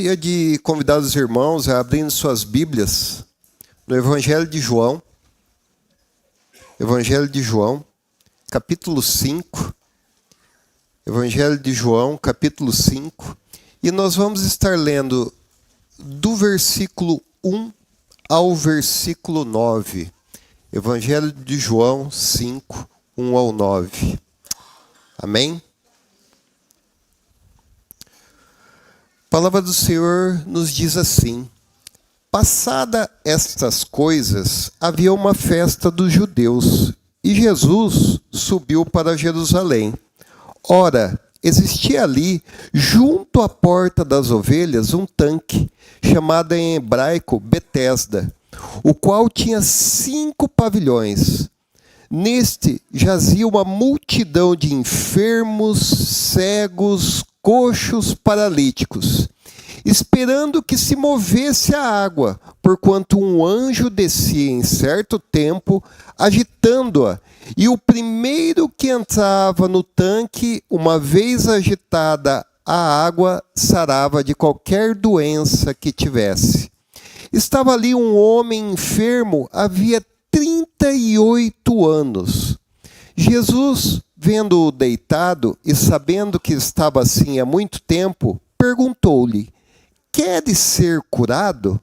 Gostaria de convidar os irmãos a abrirem suas Bíblias no Evangelho de João. Evangelho de João, capítulo 5. Evangelho de João, capítulo 5. E nós vamos estar lendo do versículo 1 ao versículo 9. Evangelho de João 5, 1 ao 9. Amém? A palavra do Senhor nos diz assim: passada estas coisas, havia uma festa dos judeus, e Jesus subiu para Jerusalém. Ora, existia ali, junto à porta das ovelhas, um tanque, chamado em hebraico Betesda, o qual tinha 5 pavilhões. Neste jazia uma multidão de enfermos, cegos, coxos, paralíticos, esperando que se movesse a água, porquanto um anjo descia em certo tempo, agitando-a, e o primeiro que entrava no tanque, uma vez agitada a água, sarava de qualquer doença que tivesse. Estava ali um homem enfermo, havia 38 anos. Jesus, vendo-o deitado e sabendo que estava assim há muito tempo, perguntou-lhe: queres ser curado?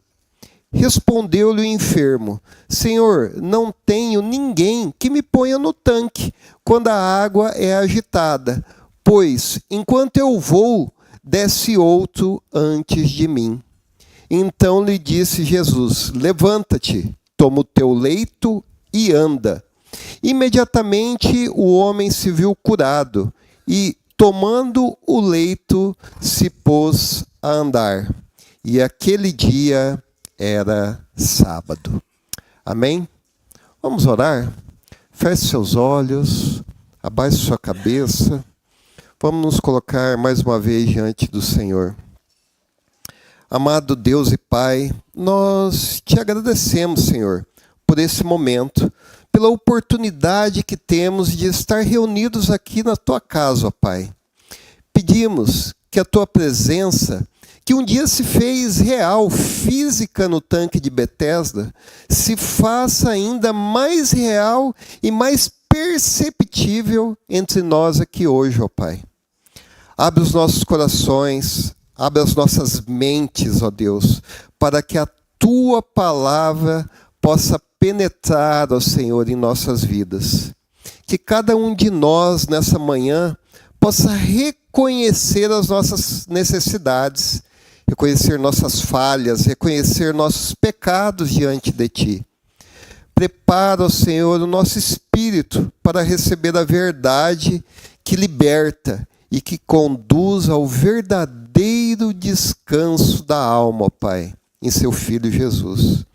Respondeu-lhe o enfermo: Senhor, não tenho ninguém que me ponha no tanque quando a água é agitada, pois, enquanto eu vou, desce outro antes de mim. Então lhe disse Jesus: levanta-te, toma o teu leito e anda. Imediatamente o homem se viu curado e, tomando o leito, se pôs a andar. E aquele dia era sábado. Amém? Vamos orar? Feche seus olhos, abaixe sua cabeça. Vamos nos colocar mais uma vez diante do Senhor. Amado Deus e Pai, nós te agradecemos, Senhor, por esse momento, pela oportunidade que temos de estar reunidos aqui na Tua casa, ó Pai. Pedimos que a Tua presença, que um dia se fez real, física no tanque de Betesda, se faça ainda mais real e mais perceptível entre nós aqui hoje, ó Pai. Abre os nossos corações, abre as nossas mentes, ó Deus, para que a Tua palavra possa penetrar, ó Senhor, em nossas vidas. Que cada um de nós, nessa manhã, possa reconhecer as nossas necessidades, reconhecer nossas falhas, reconhecer nossos pecados diante de Ti. Prepara, ó Senhor, o nosso espírito para receber a verdade que liberta e que conduz ao verdadeiro descanso da alma, ó Pai, em Seu Filho Jesus.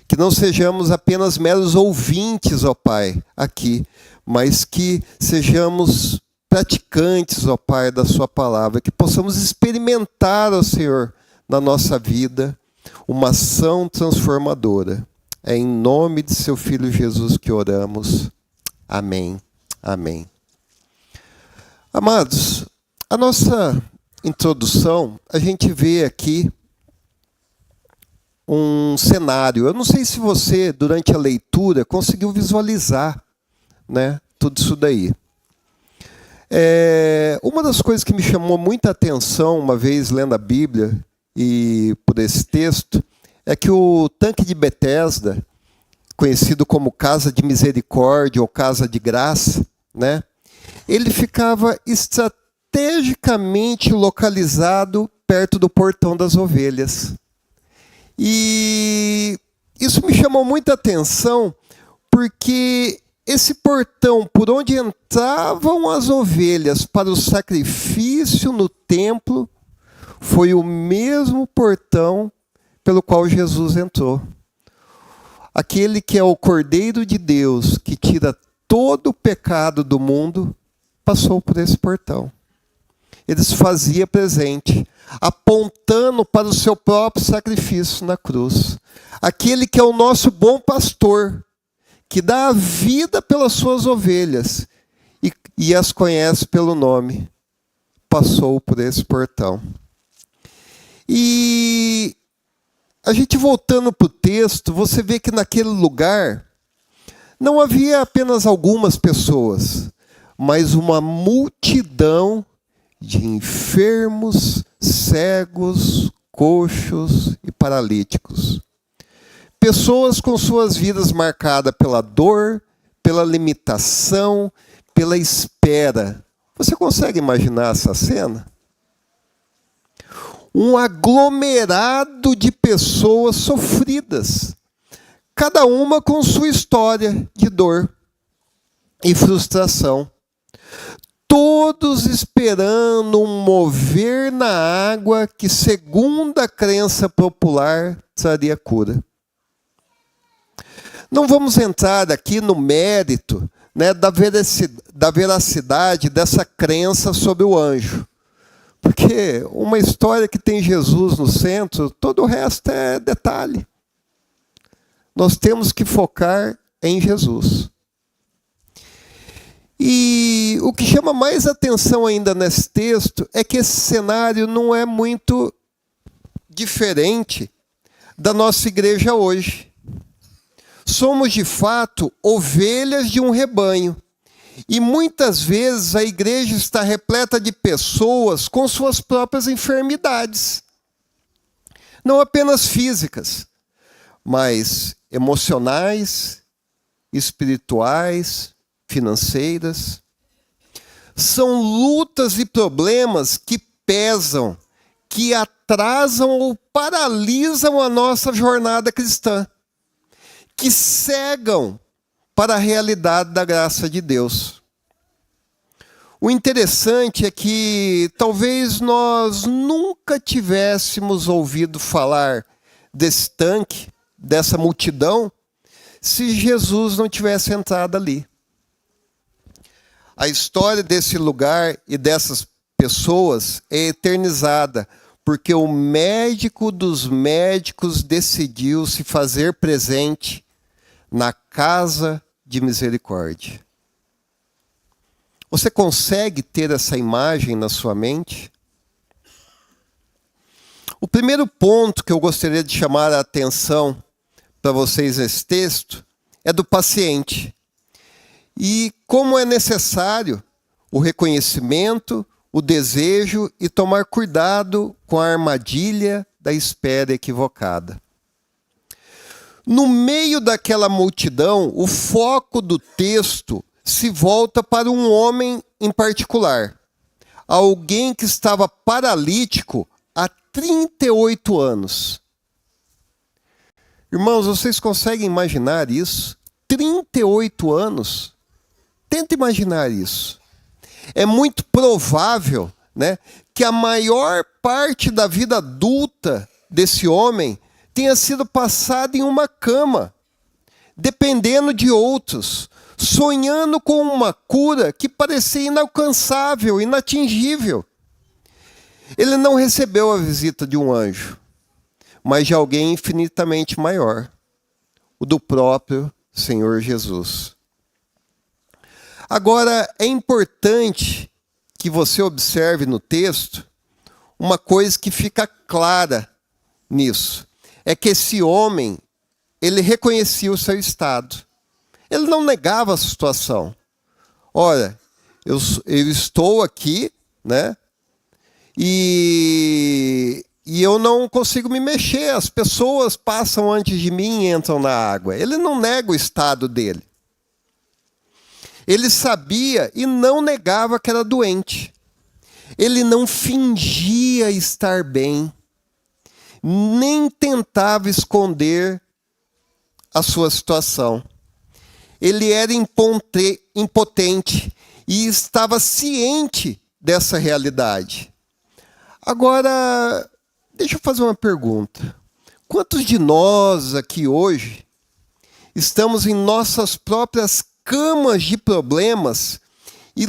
Que não sejamos apenas meros ouvintes, ó Pai, aqui, mas que sejamos praticantes, ó Pai, da Sua palavra, que possamos experimentar, ó Senhor, na nossa vida, uma ação transformadora. É em nome de Seu Filho Jesus que oramos. Amém. Amém. Amados, a nossa introdução, a gente vê aqui um cenário. Eu não sei se você, durante a leitura, conseguiu visualizar, né, tudo isso daí. Uma das coisas que me chamou muita atenção, uma vez lendo a Bíblia, e por esse texto, é que o tanque de Betesda, conhecido como Casa de Misericórdia ou Casa de Graça, né, ele ficava estrategicamente localizado perto do portão das ovelhas. E isso me chamou muita atenção, porque esse portão por onde entravam as ovelhas para o sacrifício no templo foi o mesmo portão pelo qual Jesus entrou. Aquele que é o Cordeiro de Deus, que tira todo o pecado do mundo, passou por esse portão. Ele se fazia presente, apontando para o seu próprio sacrifício na cruz. Aquele que é o nosso bom pastor, que dá a vida pelas suas ovelhas e as conhece pelo nome, passou por esse portão. E a gente voltando para o texto, você vê que naquele lugar não havia apenas algumas pessoas, mas uma multidão de enfermos, cegos, coxos e paralíticos. Pessoas com suas vidas marcadas pela dor, pela limitação, pela espera. Você consegue imaginar essa cena? Um aglomerado de pessoas sofridas, cada uma com sua história de dor e frustração. Todos esperando um mover na água que, segundo a crença popular, traria cura. Não vamos entrar aqui no mérito, né, da veracidade dessa crença sobre o anjo. Porque uma história que tem Jesus no centro, todo o resto é detalhe. Nós temos que focar em Jesus. E o que chama mais atenção ainda nesse texto é que esse cenário não é muito diferente da nossa igreja hoje. Somos, de fato, ovelhas de um rebanho. E muitas vezes a igreja está repleta de pessoas com suas próprias enfermidades. Não apenas físicas, mas emocionais, espirituais, financeiras. São lutas e problemas que pesam, que atrasam ou paralisam a nossa jornada cristã, que cegam para a realidade da graça de Deus. O interessante é que talvez nós nunca tivéssemos ouvido falar desse tanque, dessa multidão, se Jesus não tivesse entrado ali. A história desse lugar e dessas pessoas é eternizada, porque o médico dos médicos decidiu se fazer presente na casa de misericórdia. Você consegue ter essa imagem na sua mente? O primeiro ponto que eu gostaria de chamar a atenção para vocês nesse texto é do paciente. E como é necessário o reconhecimento, o desejo e tomar cuidado com a armadilha da espera equivocada. No meio daquela multidão, o foco do texto se volta para um homem em particular. Alguém que estava paralítico há 38 anos. Irmãos, vocês conseguem imaginar isso? 38 anos? Tenta imaginar isso. É muito provável, né, que a maior parte da vida adulta desse homem tenha sido passada em uma cama, dependendo de outros, sonhando com uma cura que parecia inalcançável, inatingível. Ele não recebeu a visita de um anjo, mas de alguém infinitamente maior, o do próprio Senhor Jesus. Agora, é importante que você observe no texto uma coisa que fica clara nisso. É que esse homem, ele reconhecia o seu estado. Ele não negava a situação. Olha, eu estou aqui, né? E eu não consigo me mexer. As pessoas passam antes de mim e entram na água. Ele não nega o estado dele. Ele sabia e não negava que era doente. Ele não fingia estar bem, nem tentava esconder a sua situação. Ele era impotente e estava ciente dessa realidade. Agora, deixa eu fazer uma pergunta. Quantos de nós aqui hoje estamos em nossas próprias camas de problemas e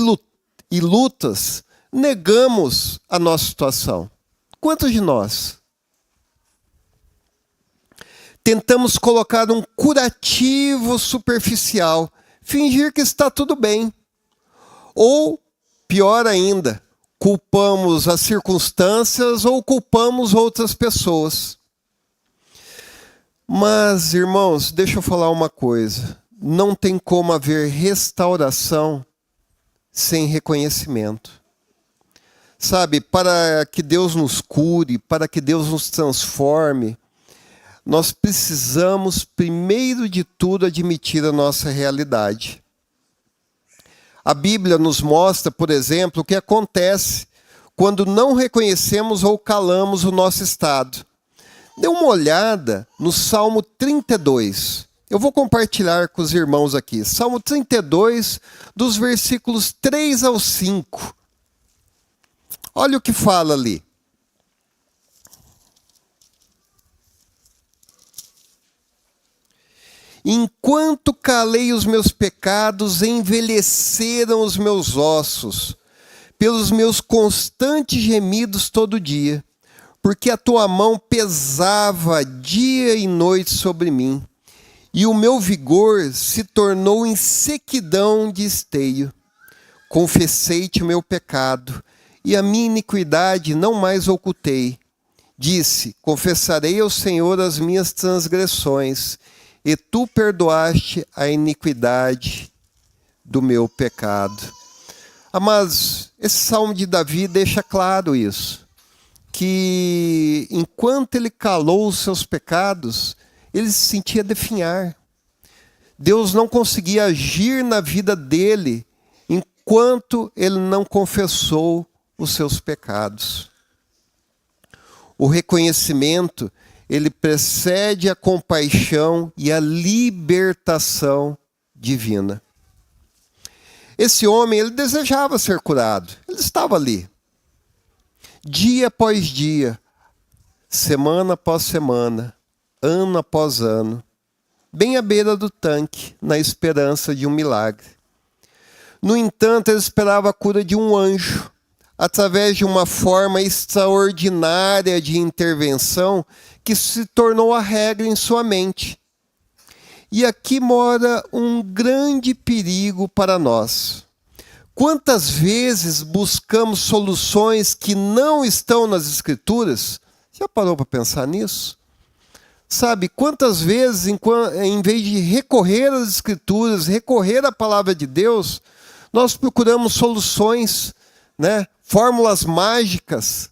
lutas, negamos a nossa situação? Quantos de nós? Tentamos colocar um curativo superficial, fingir que está tudo bem. Ou, pior ainda, culpamos as circunstâncias ou culpamos outras pessoas. Mas, irmãos, deixa eu falar uma coisa. Não tem como haver restauração sem reconhecimento. Sabe, para que Deus nos cure, para que Deus nos transforme, nós precisamos, primeiro de tudo, admitir a nossa realidade. A Bíblia nos mostra, por exemplo, o que acontece quando não reconhecemos ou calamos o nosso estado. Dê uma olhada no Salmo 32. Eu vou compartilhar com os irmãos aqui. Salmo 32, dos versículos 3 ao 5. Olha o que fala ali. Enquanto calei os meus pecados, envelheceram os meus ossos, pelos meus constantes gemidos todo dia, porque a tua mão pesava dia e noite sobre mim, e o meu vigor se tornou em sequidão de esteio. Confessei-te o meu pecado, e a minha iniquidade não mais ocultei. Disse, confessarei ao Senhor as minhas transgressões, e tu perdoaste a iniquidade do meu pecado. Mas esse Salmo de Davi deixa claro isso, que enquanto ele calou os seus pecados, ele se sentia definhar. Deus não conseguia agir na vida dele enquanto ele não confessou os seus pecados. O reconhecimento, ele precede a compaixão e a libertação divina. Esse homem, ele desejava ser curado. Ele estava ali. Dia após dia, semana após semana, ano após ano, bem à beira do tanque, na esperança de um milagre. No entanto, ele esperava a cura de um anjo, através de uma forma extraordinária de intervenção que se tornou a regra em sua mente. E aqui mora um grande perigo para nós. Quantas vezes buscamos soluções que não estão nas Escrituras? Já parou para pensar nisso? Sabe, quantas vezes, em vez de recorrer às Escrituras, recorrer à palavra de Deus, nós procuramos soluções, fórmulas mágicas,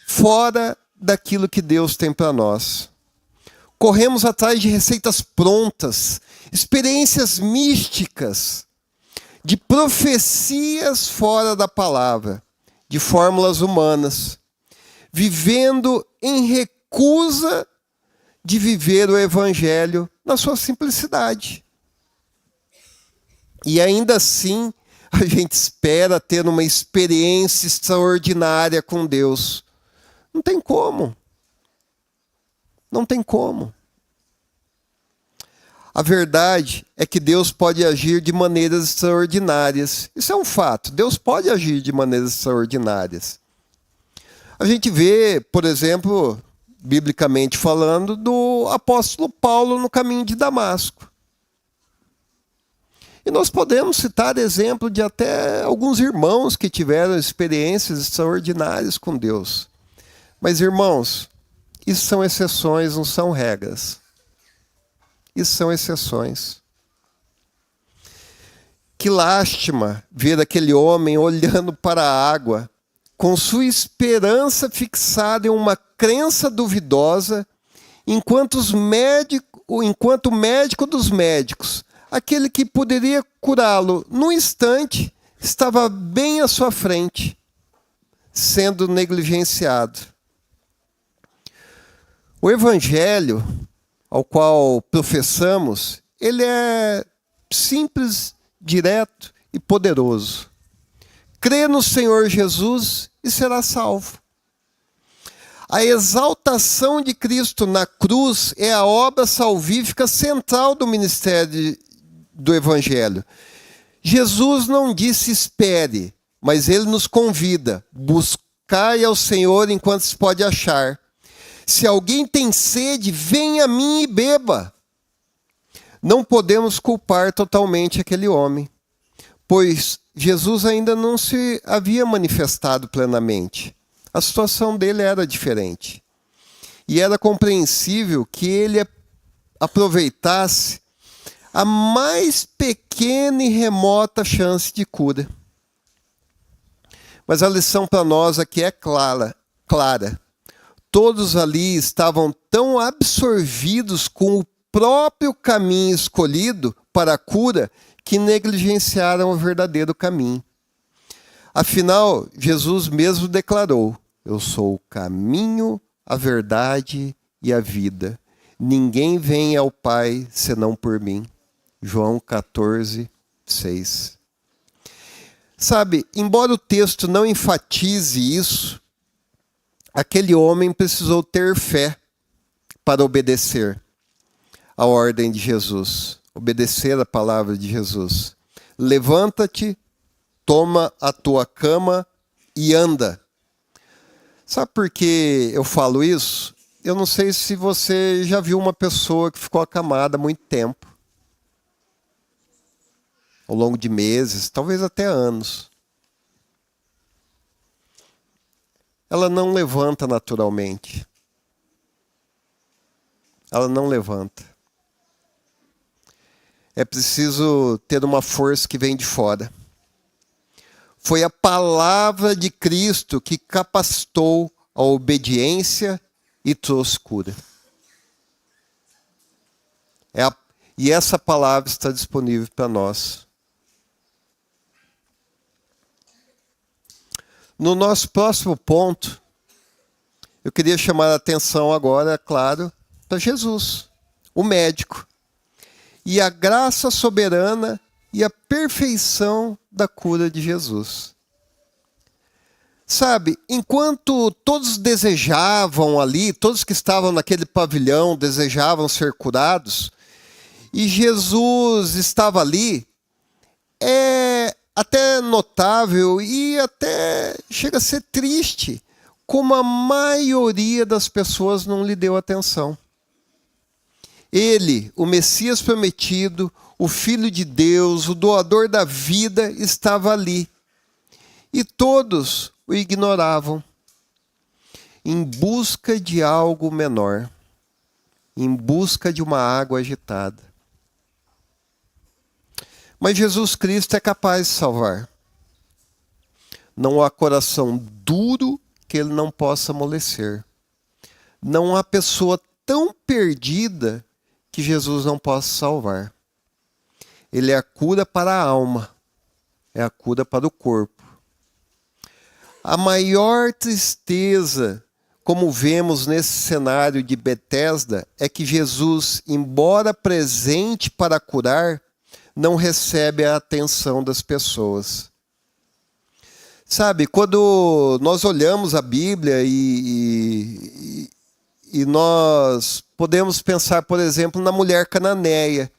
fora daquilo que Deus tem para nós. Corremos atrás de receitas prontas, experiências místicas, de profecias fora da palavra, de fórmulas humanas, vivendo em recusa de viver o Evangelho na sua simplicidade. E ainda assim, a gente espera ter uma experiência extraordinária com Deus. Não tem como. Não tem como. A verdade é que Deus pode agir de maneiras extraordinárias. Isso é um fato. Deus pode agir de maneiras extraordinárias. A gente vê, por exemplo, biblicamente falando, do apóstolo Paulo no caminho de Damasco. E nós podemos citar exemplo de até alguns irmãos que tiveram experiências extraordinárias com Deus. Mas, irmãos, isso são exceções, não são regras. Isso são exceções. Que lástima ver aquele homem olhando para a água, com sua esperança fixada em uma crença duvidosa, enquanto o médico dos médicos, aquele que poderia curá-lo num instante, estava bem à sua frente, sendo negligenciado. O Evangelho ao qual professamos, ele é simples, direto e poderoso. Crê no Senhor Jesus e será salvo. A exaltação de Cristo na cruz é a obra salvífica central do ministério do Evangelho. Jesus não disse espere, mas ele nos convida: buscai ao Senhor enquanto se pode achar. Se alguém tem sede, venha a mim e beba. Não podemos culpar totalmente aquele homem, pois Jesus ainda não se havia manifestado plenamente. A situação dele era diferente. e era compreensível que ele aproveitasse a mais pequena e remota chance de cura. Mas a lição para nós aqui é clara. Todos ali estavam tão absorvidos com o próprio caminho escolhido para a cura que negligenciaram o verdadeiro caminho. Afinal, Jesus mesmo declarou: eu sou o caminho, a verdade e a vida. Ninguém vem ao Pai senão por mim. João 14, 6. Sabe, embora o texto não enfatize isso, aquele homem precisou ter fé para obedecer a ordem de Jesus, obedecer a palavra de Jesus. Levanta-te, toma a tua cama e anda. Sabe por que eu falo isso? Eu não sei se você já viu uma pessoa que ficou acamada há muito tempo. Ao longo de meses, talvez até anos. Ela não levanta naturalmente. Ela não levanta. É preciso ter uma força que vem de fora. Foi a palavra de Cristo que capacitou a obediência e trouxe cura. E essa palavra está disponível para nós. No nosso próximo ponto, eu queria chamar a atenção agora, é claro, para Jesus, o médico, e a graça soberana e a perfeição da cura de Jesus. Sabe, enquanto todos desejavam ali, todos que estavam naquele pavilhão desejavam ser curados, e Jesus estava ali, é até notável e até chega a ser triste como a maioria das pessoas não lhe deu atenção. Ele, o Messias prometido, o Filho de Deus, o doador da vida, estava ali. E todos o ignoravam, em busca de algo menor, em busca de uma água agitada. Mas Jesus Cristo é capaz de salvar. Não há coração duro que ele não possa amolecer. Não há pessoa tão perdida que Jesus não possa salvar. Ele é a cura para a alma, é a cura para o corpo. A maior tristeza, como vemos nesse cenário de Betesda, é que Jesus, embora presente para curar, não recebe a atenção das pessoas. Sabe, quando nós olhamos a Bíblia e nós podemos pensar, por exemplo, na mulher cananeia,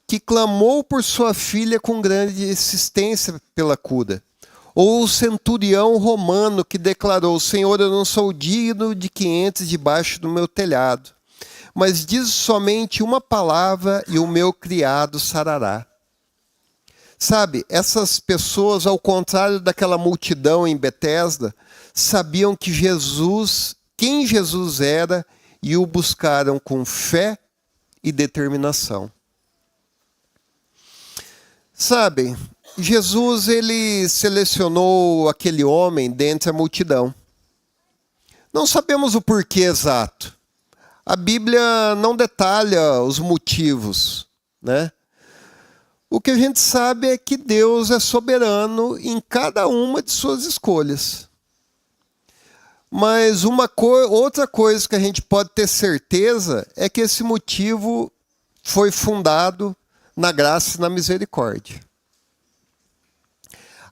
que clamou por sua filha com grande insistência pela cura. Ou o centurião romano que declarou: Senhor, eu não sou digno de que entres debaixo do meu telhado, mas diz somente uma palavra e o meu criado sarará. Sabe, essas pessoas, ao contrário daquela multidão em Betesda, sabiam que Jesus, quem Jesus era, e o buscaram com fé e determinação. Sabe, Jesus, ele selecionou aquele homem dentre a multidão. Não sabemos o porquê exato. A Bíblia não detalha os motivos, né? O que a gente sabe é que Deus é soberano em cada uma de suas escolhas. Mas outra coisa que a gente pode ter certeza é que esse motivo foi fundado na graça e na misericórdia.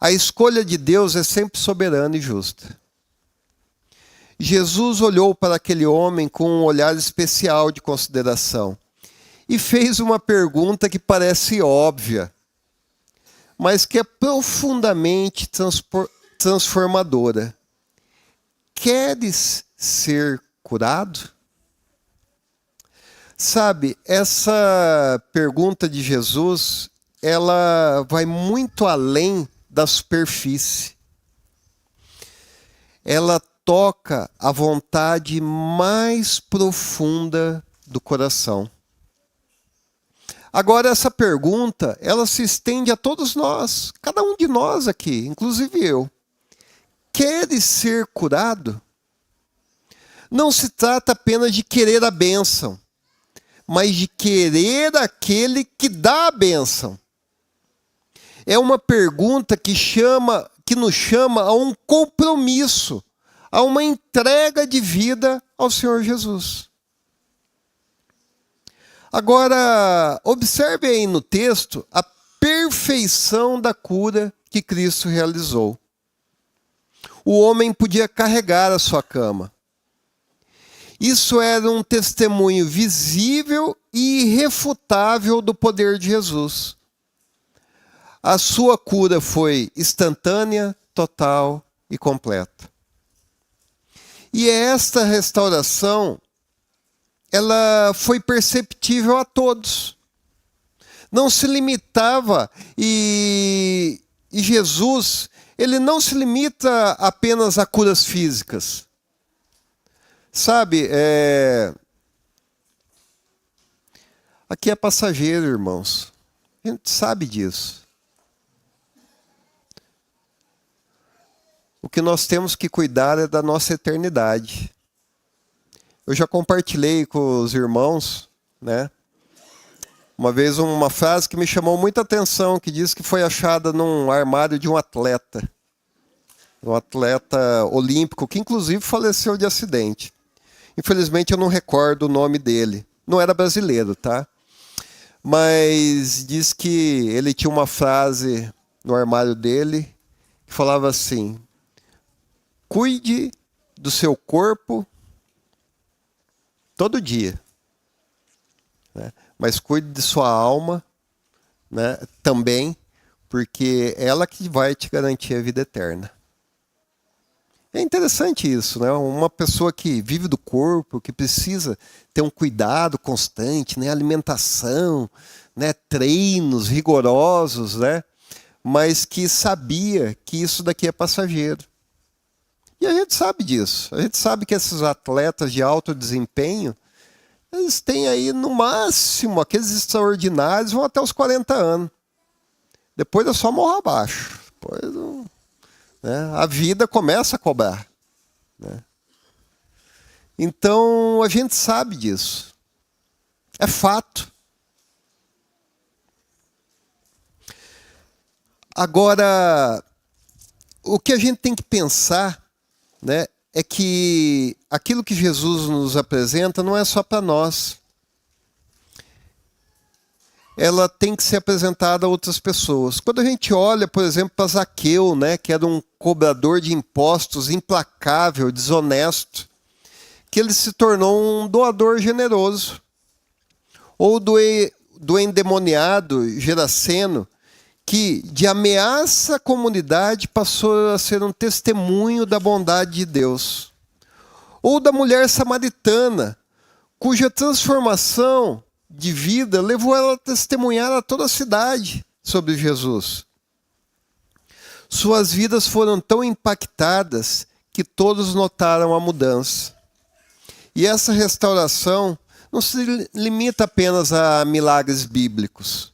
A escolha de Deus é sempre soberana e justa. Jesus olhou para aquele homem com um olhar especial de consideração e fez uma pergunta que parece óbvia, mas que é profundamente transformadora. Queres ser curado? Sabe, essa pergunta de Jesus, ela vai muito além da superfície. Ela toca a vontade mais profunda do coração. Agora, essa pergunta, ela se estende a todos nós, cada um de nós aqui, inclusive eu. Queres ser curado? Não se trata apenas de querer a bênção, mas de querer aquele que dá a bênção. É uma pergunta que nos chama a um compromisso, a uma entrega de vida ao Senhor Jesus. Agora, observe aí no texto a perfeição da cura que Cristo realizou. O homem podia carregar a sua cama. Isso era um testemunho visível e irrefutável do poder de Jesus. A sua cura foi instantânea, total e completa. E esta restauração, ela foi perceptível a todos. Não se limitava, e Jesus, ele não se limita apenas a curas físicas. Sabe, aqui é passageiro, irmãos. A gente sabe disso. O que nós temos que cuidar é da nossa eternidade. Eu já compartilhei com os irmãos, né? Uma vez uma frase que me chamou muita atenção, que diz que foi achada num armário de um atleta olímpico, que inclusive faleceu de acidente. Infelizmente eu não recordo o nome dele. Não era brasileiro, tá? Mas diz que ele tinha uma frase no armário dele que falava assim: cuide do seu corpo todo dia, né? Mas cuide de sua alma, né, também, porque é ela que vai te garantir a vida eterna. É interessante isso, né? Uma pessoa que vive do corpo, que precisa ter um cuidado constante, né? Alimentação, né? Treinos rigorosos, né? Mas que sabia que isso daqui é passageiro. E a gente sabe disso. A gente sabe que esses atletas de alto desempenho, eles têm aí, no máximo, aqueles extraordinários, vão até os 40 anos. Depois é só morro abaixo. Depois, né, a vida começa a cobrar, né? Então, a gente sabe disso. É fato. Agora, o que a gente tem que pensar, né, é que aquilo que Jesus nos apresenta não é só para nós. Ela tem que ser apresentada a outras pessoas. Quando a gente olha, por exemplo, para Zaqueu, né, que era um cobrador de impostos implacável, desonesto, que ele se tornou um doador generoso. Ou do endemoniado Geraseno, que de ameaça à comunidade passou a ser um testemunho da bondade de Deus. Ou da mulher samaritana, cuja transformação de vida levou ela a testemunhar a toda a cidade sobre Jesus. Suas vidas foram tão impactadas que todos notaram a mudança. E essa restauração não se limita apenas a milagres bíblicos.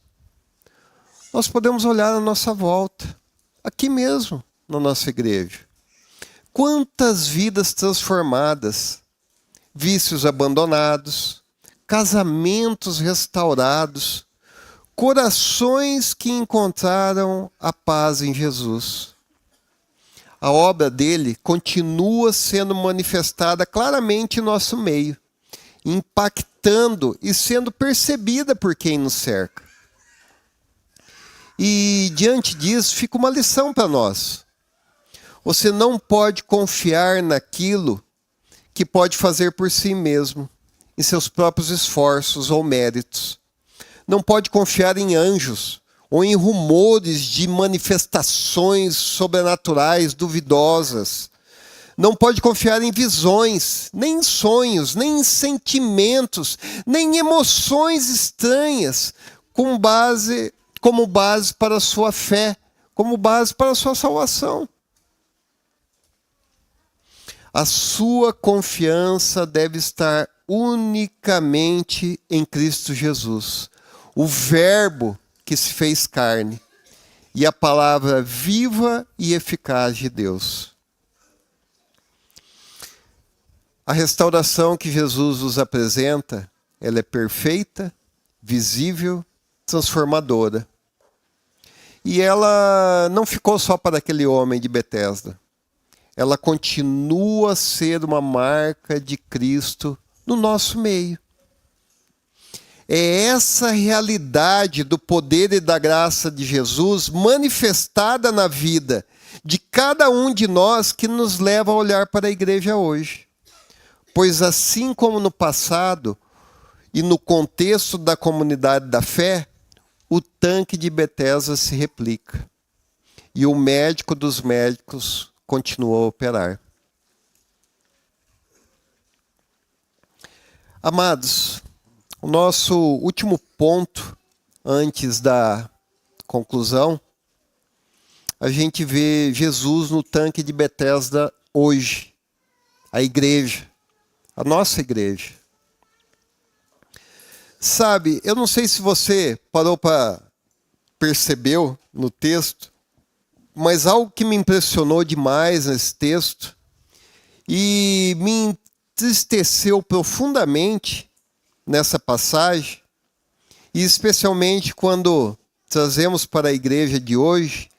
Nós podemos olhar à nossa volta, aqui mesmo, na nossa igreja. Quantas vidas transformadas, vícios abandonados, casamentos restaurados, corações que encontraram a paz em Jesus. A obra dele continua sendo manifestada claramente em nosso meio, impactando e sendo percebida por quem nos cerca. E diante disso fica uma lição para nós. Você não pode confiar naquilo que pode fazer por si mesmo, em seus próprios esforços ou méritos. Não pode confiar em anjos ou em rumores de manifestações sobrenaturais duvidosas. Não pode confiar em visões, nem em sonhos, nem em sentimentos, nem em emoções estranhas, como base para a sua fé, como base para a sua salvação. A sua confiança deve estar unicamente em Cristo Jesus, o Verbo que se fez carne e a palavra viva e eficaz de Deus. A restauração que Jesus nos apresenta, ela é perfeita, visível, transformadora. E ela não ficou só para aquele homem de Betesda. Ela continua a ser uma marca de Cristo no nosso meio. É essa realidade do poder e da graça de Jesus manifestada na vida de cada um de nós que nos leva a olhar para a igreja hoje. Pois assim como no passado e no contexto da comunidade da fé, o tanque de Betesda se replica. E o médico dos médicos continuou a operar. Amados, o nosso último ponto, antes da conclusão, a gente vê Jesus no tanque de Betesda hoje. A igreja, a nossa igreja. Sabe, eu não sei se você parou para percebeu no texto, mas algo que me impressionou demais nesse texto e me entristeceu profundamente nessa passagem, e especialmente quando trazemos para a igreja de hoje,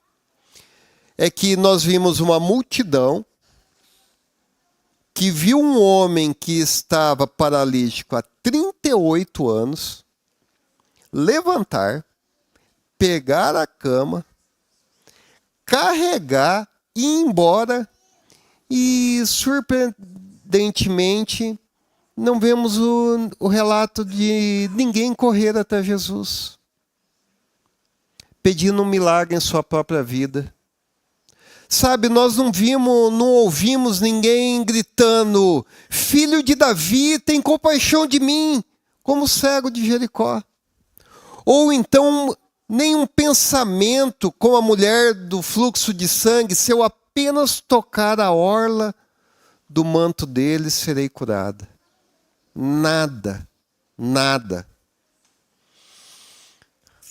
é que nós vimos uma multidão que viu um homem que estava paralítico há 38 anos levantar, pegar a cama, carregar e ir embora, e surpreendentemente não vemos o relato de ninguém correr até Jesus, pedindo um milagre em sua própria vida. Sabe, nós não ouvimos ninguém gritando: Filho de Davi, tem compaixão de mim, como o cego de Jericó. Ou então, nenhum pensamento como a mulher do fluxo de sangue: se eu apenas tocar a orla do manto dele, serei curada. Nada, nada.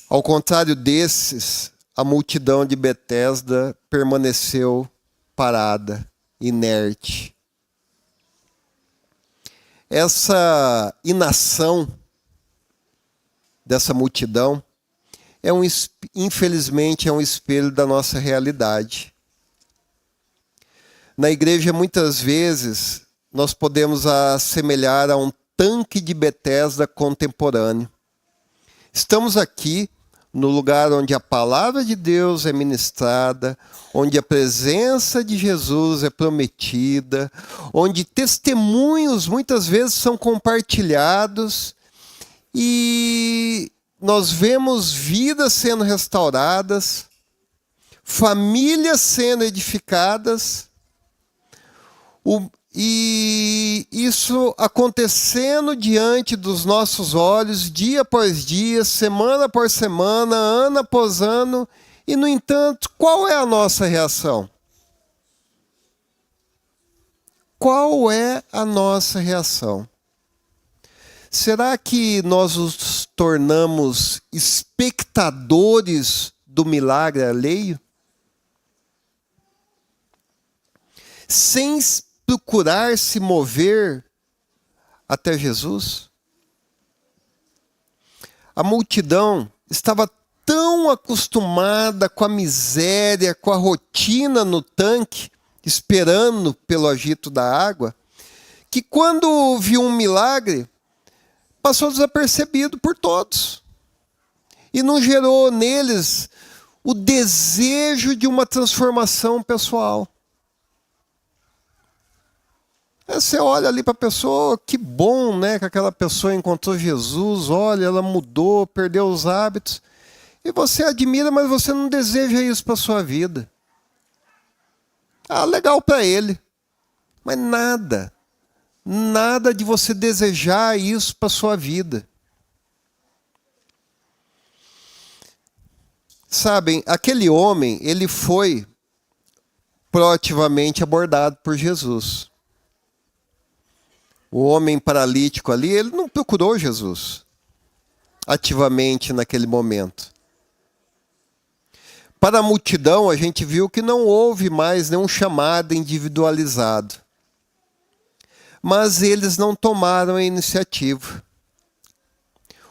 Ao contrário desses, a multidão de Betesda permaneceu parada, inerte. Essa inação dessa multidão infelizmente é um espelho da nossa realidade. Na igreja, muitas vezes, nós podemos assemelhar a um tanque de Betesda contemporâneo. Estamos aqui no lugar onde a palavra de Deus é ministrada, onde a presença de Jesus é prometida, onde testemunhos muitas vezes são compartilhados e nós vemos vidas sendo restauradas, famílias sendo edificadas, e isso acontecendo diante dos nossos olhos, dia após dia, semana por semana, ano após ano, e no entanto, qual é a nossa reação? Qual é a nossa reação? Será que nós nos tornamos espectadores do milagre alheio? Sem procurar se mover até Jesus? A multidão estava tão acostumada com a miséria, com a rotina no tanque, esperando pelo agito da água, que quando viu um milagre, passou desapercebido por todos. E não gerou neles o desejo de uma transformação pessoal. Você olha ali para a pessoa, que bom, né, que aquela pessoa encontrou Jesus, olha, ela mudou, perdeu os hábitos. E você admira, mas você não deseja isso para a sua vida. Ah, legal para ele. Mas nada de você desejar isso para a sua vida. Sabem, aquele homem, ele foi proativamente abordado por Jesus. O homem paralítico ali, ele não procurou Jesus ativamente naquele momento. Para a multidão, a gente viu que não houve mais nenhum chamado individualizado. Mas eles não tomaram a iniciativa.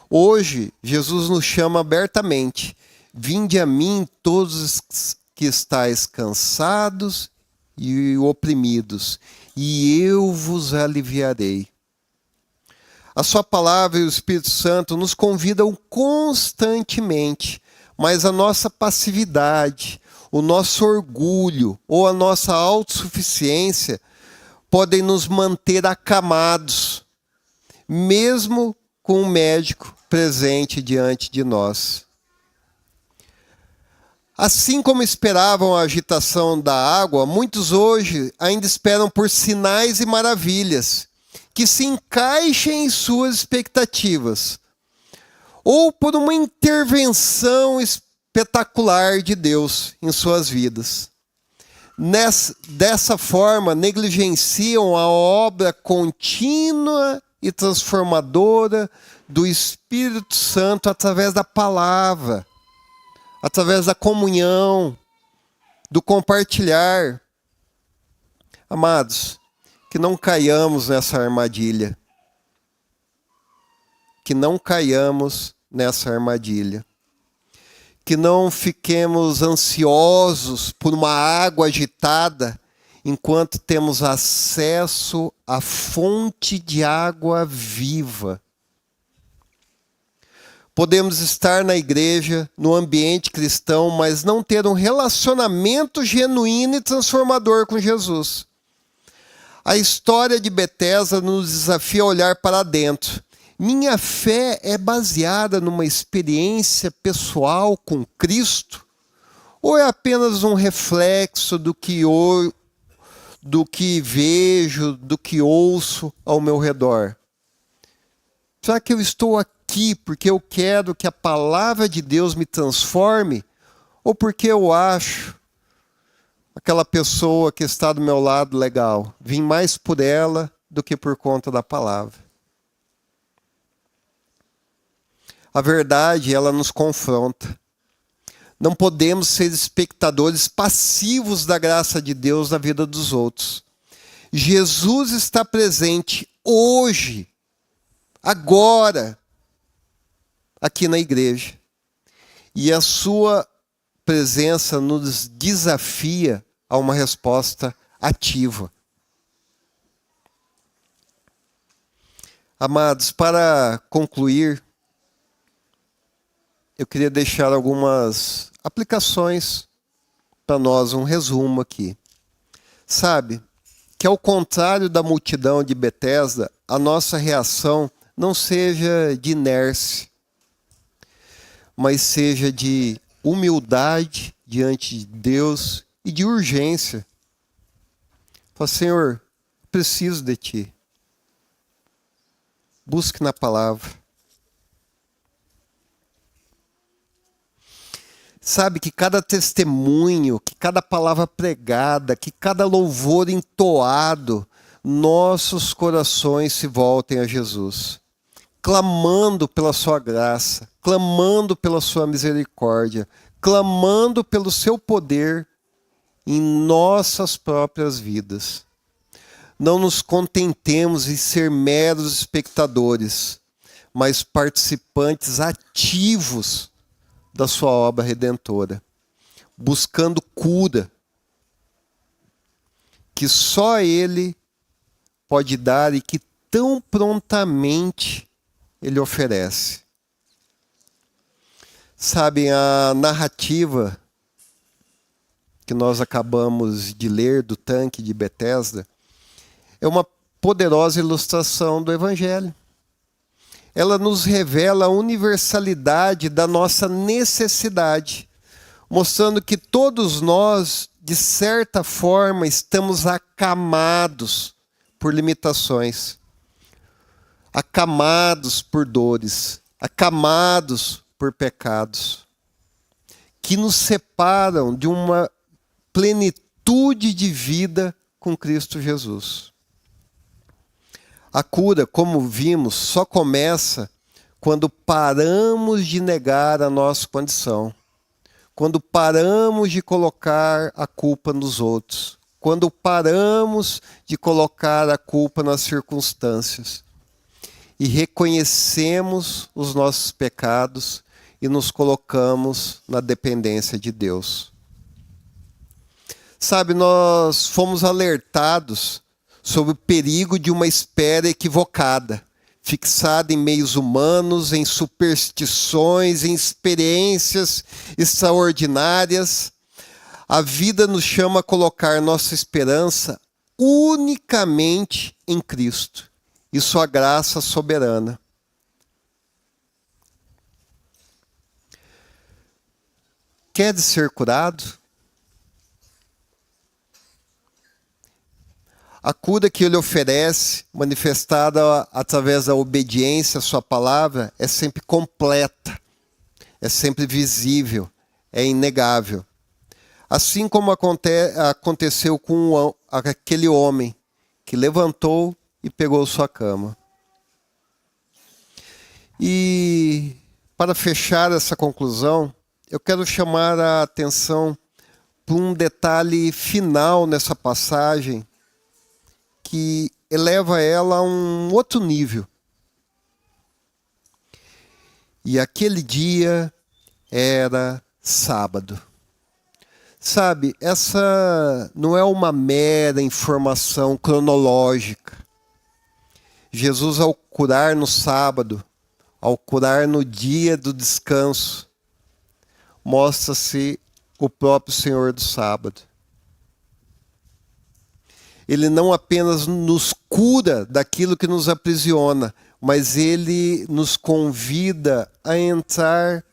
Hoje, Jesus nos chama abertamente: vinde a mim todos os que estáis cansados e oprimidos, e eu vos aliviarei. A sua palavra e o Espírito Santo nos convidam constantemente, mas a nossa passividade, o nosso orgulho ou a nossa autossuficiência podem nos manter acamados, mesmo com um médico presente diante de nós. Assim como esperavam a agitação da água, muitos hoje ainda esperam por sinais e maravilhas que se encaixem em suas expectativas, ou por uma intervenção espetacular de Deus em suas vidas. Dessa forma, negligenciam a obra contínua e transformadora do Espírito Santo através da palavra, através da comunhão, do compartilhar. Amados, que não caiamos nessa armadilha. Que não caiamos nessa armadilha. Que não fiquemos ansiosos por uma água agitada enquanto temos acesso à fonte de água viva. Podemos estar na igreja, no ambiente cristão, mas não ter um relacionamento genuíno e transformador com Jesus. A história de Betesda nos desafia a olhar para dentro. Minha fé é baseada numa experiência pessoal com Cristo? Ou é apenas um reflexo do que vejo, do que ouço ao meu redor? Será que eu estou aqui porque eu quero que a palavra de Deus me transforme? Ou porque eu acho aquela pessoa que está do meu lado legal? Vim mais por ela do que por conta da palavra. A verdade, ela nos confronta. Não podemos ser espectadores passivos da graça de Deus na vida dos outros. Jesus está presente hoje, agora, aqui na igreja. E a sua presença nos desafia a uma resposta ativa. Amados, para concluir, eu queria deixar algumas aplicações para nós, um resumo aqui. Sabe, que ao contrário da multidão de Betesda, a nossa reação não seja de inércia, mas seja de humildade diante de Deus e de urgência. Fala, Senhor, preciso de Ti. Busque na palavra. Sabe, que cada testemunho, que cada palavra pregada, que cada louvor entoado, nossos corações se voltem a Jesus, clamando pela sua graça, clamando pela sua misericórdia, clamando pelo seu poder em nossas próprias vidas. Não nos contentemos em ser meros espectadores, mas participantes ativos da sua obra redentora, buscando cura, que só Ele pode dar e que tão prontamente Ele oferece. Sabem, a narrativa que nós acabamos de ler do tanque de Betesda é uma poderosa ilustração do Evangelho. Ela nos revela a universalidade da nossa necessidade, mostrando que todos nós, de certa forma, estamos acamados por limitações, acamados por dores, acamados por pecados, que nos separam de uma plenitude de vida com Cristo Jesus. A cura, como vimos, só começa quando paramos de negar a nossa condição, quando paramos de colocar a culpa nos outros, quando paramos de colocar a culpa nas circunstâncias e reconhecemos os nossos pecados e nos colocamos na dependência de Deus. Sabe, nós fomos alertados sobre o perigo de uma espera equivocada, fixada em meios humanos, em superstições, em experiências extraordinárias. A vida nos chama a colocar nossa esperança unicamente em Cristo e sua graça soberana. Queres ser curado? A cura que ele oferece, manifestada através da obediência à sua palavra, é sempre completa, é sempre visível, é inegável. Assim como aconteceu com aquele homem que levantou e pegou sua cama. E para fechar essa conclusão, eu quero chamar a atenção para um detalhe final nessa passagem que eleva ela a um outro nível. E aquele dia era sábado. Sabe, essa não é uma mera informação cronológica. Jesus, ao curar no sábado, ao curar no dia do descanso, mostra-se o próprio Senhor do sábado. Ele não apenas nos cura daquilo que nos aprisiona, mas ele nos convida a entrar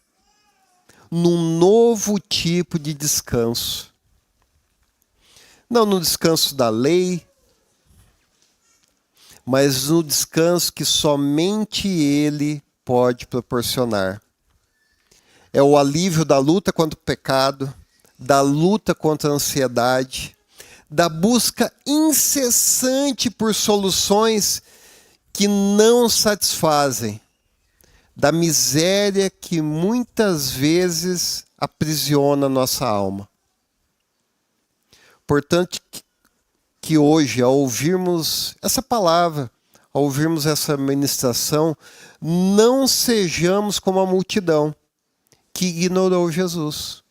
num novo tipo de descanso. Não no descanso da lei, mas no descanso que somente ele pode proporcionar. É o alívio da luta contra o pecado, da luta contra a ansiedade, da busca incessante por soluções que não satisfazem, da miséria que muitas vezes aprisiona nossa alma. Portanto, que hoje, ao ouvirmos essa palavra, ao ouvirmos essa ministração, não sejamos como a multidão que ignorou Jesus.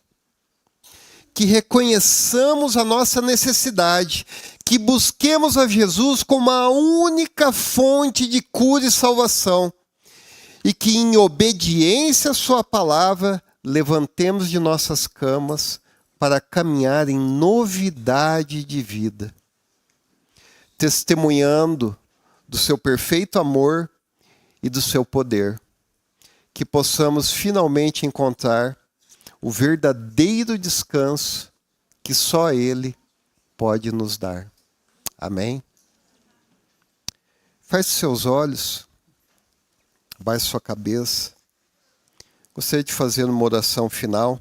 Que reconheçamos a nossa necessidade, que busquemos a Jesus como a única fonte de cura e salvação, e que em obediência à sua palavra, levantemos de nossas camas para caminhar em novidade de vida, testemunhando do seu perfeito amor e do seu poder, que possamos finalmente encontrar o verdadeiro descanso que só Ele pode nos dar. Amém? Feche seus olhos, baixe sua cabeça. Gostaria de fazer uma oração final.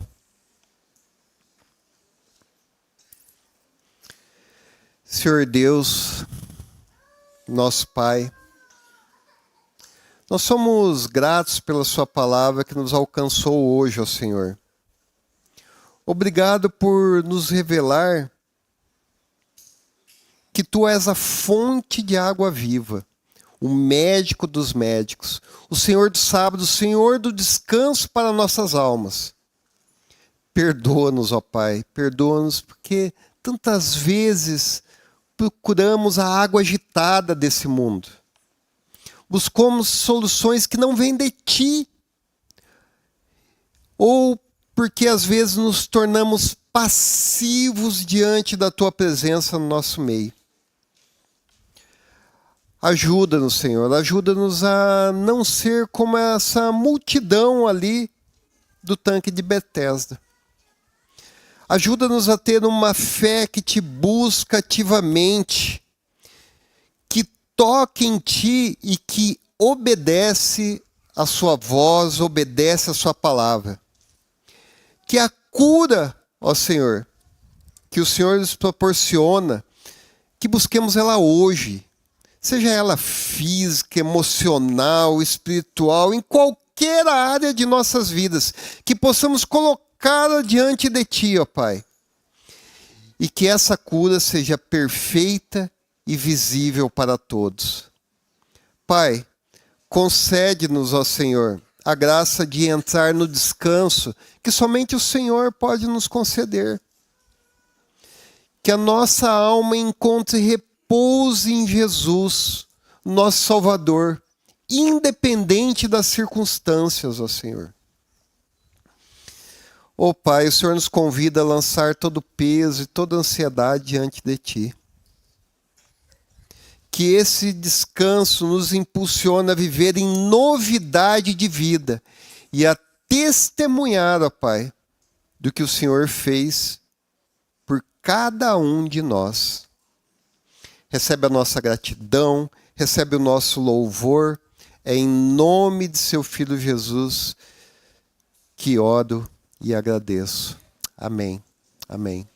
Senhor Deus, nosso Pai, nós somos gratos pela sua palavra que nos alcançou hoje, ó Senhor. Obrigado por nos revelar que Tu és a fonte de água viva, o médico dos médicos, o Senhor do sábado, o Senhor do descanso para nossas almas. Perdoa-nos, ó Pai, perdoa-nos porque tantas vezes procuramos a água agitada desse mundo. Buscamos soluções que não vêm de Ti, ou porque às vezes nos tornamos passivos diante da Tua presença no nosso meio. Ajuda-nos, Senhor, ajuda-nos a não ser como essa multidão ali do tanque de Betesda. Ajuda-nos a ter uma fé que Te busca ativamente, que toca em Ti e que obedece a Sua voz, obedece a Sua palavra. Que a cura, ó Senhor, que o Senhor nos proporciona, que busquemos ela hoje, seja ela física, emocional, espiritual, em qualquer área de nossas vidas, que possamos colocá-la diante de Ti, ó Pai. E que essa cura seja perfeita e visível para todos. Pai, concede-nos, ó Senhor, a graça de entrar no descanso que somente o Senhor pode nos conceder. Que a nossa alma encontre repouso em Jesus, nosso Salvador, independente das circunstâncias, ó Senhor. Ó Pai, o Senhor nos convida a lançar todo o peso e toda a ansiedade diante de Ti. Que esse descanso nos impulsione a viver em novidade de vida e a testemunhar, ó Pai, do que o Senhor fez por cada um de nós. Recebe a nossa gratidão, recebe o nosso louvor. É em nome de Seu Filho Jesus que oro e agradeço. Amém. Amém.